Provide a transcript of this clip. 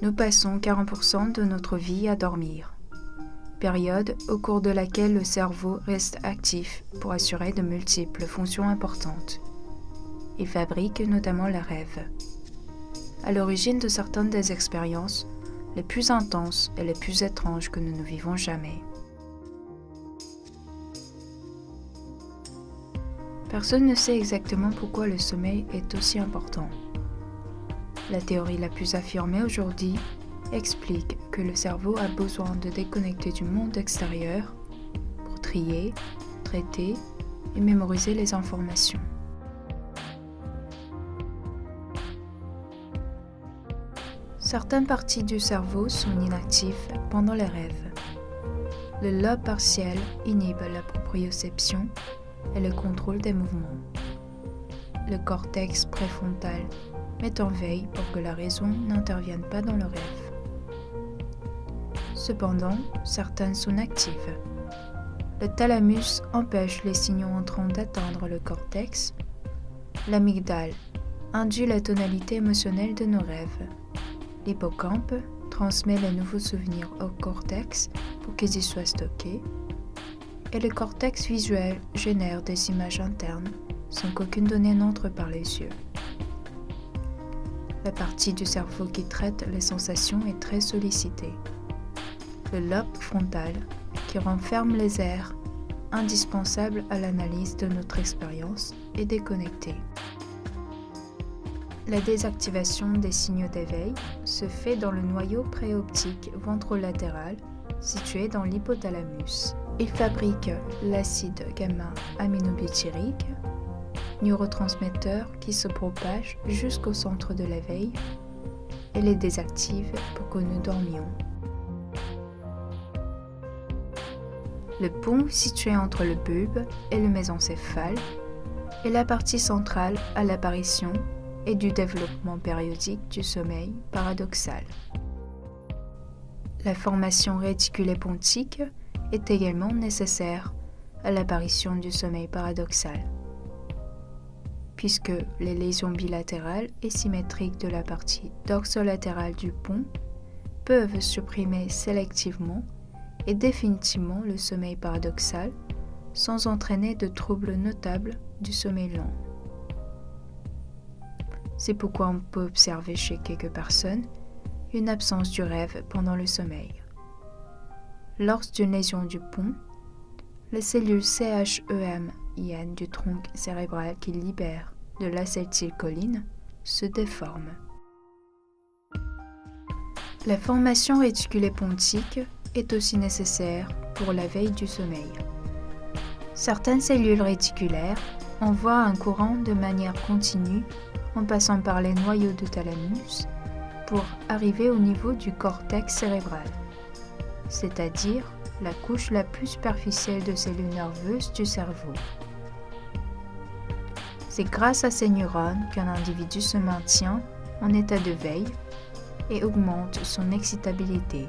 Nous passons 40% de notre vie à dormir, période au cours de laquelle le cerveau reste actif pour assurer de multiples fonctions importantes. Il fabrique notamment les rêves. À l'origine de certaines des expériences les plus intenses et les plus étranges que nous ne vivons jamais. Personne ne sait exactement pourquoi le sommeil est aussi important. La théorie la plus affirmée aujourd'hui explique que le cerveau a besoin de déconnecter du monde extérieur pour trier, traiter et mémoriser les informations. Certaines parties du cerveau sont inactives pendant les rêves. Le lobe partiel inhibe la proprioception et le contrôle des mouvements. Le cortex préfrontal met en veille pour que la raison n'intervienne pas dans le rêve. Cependant, certaines sont actives. Le thalamus empêche les signaux entrants d'atteindre le cortex. L'amygdale induit la tonalité émotionnelle de nos rêves. L'hippocampe transmet les nouveaux souvenirs au cortex pour qu'ils y soient stockés. Et le cortex visuel génère des images internes sans qu'aucune donnée n'entre par les yeux. La partie du cerveau qui traite les sensations est très sollicitée. Le lobe frontal, qui renferme les aires indispensables à l'analyse de notre expérience, est déconnecté. La désactivation des signaux d'éveil se fait dans le noyau préoptique ventrolatéral situé dans l'hypothalamus. Il fabrique l'acide gamma-aminobutyrique, neurotransmetteur qui se propage jusqu'au centre de l'éveil et les désactive pour que nous dormions. Le pont situé entre le bulbe et le mésencéphale est la partie centrale à l'apparition et du développement périodique du sommeil paradoxal. La formation réticulée pontique est également nécessaire à l'apparition du sommeil paradoxal, puisque les lésions bilatérales et symétriques de la partie dorsolatéral du pont peuvent supprimer sélectivement et définitivement le sommeil paradoxal sans entraîner de troubles notables du sommeil lent. C'est pourquoi on peut observer chez quelques personnes une absence du rêve pendant le sommeil. Lors d'une lésion du pont, les cellules CHEM-IN du tronc cérébral qui libèrent de l'acétylcholine se déforment. La formation réticulée pontique est aussi nécessaire pour la veille du sommeil. Certaines cellules réticulaires envoient un courant de manière continue en passant par les noyaux de thalamus pour arriver au niveau du cortex cérébral, c'est-à-dire la couche la plus superficielle de cellules nerveuses du cerveau. C'est grâce à ces neurones qu'un individu se maintient en état de veille et augmente son excitabilité.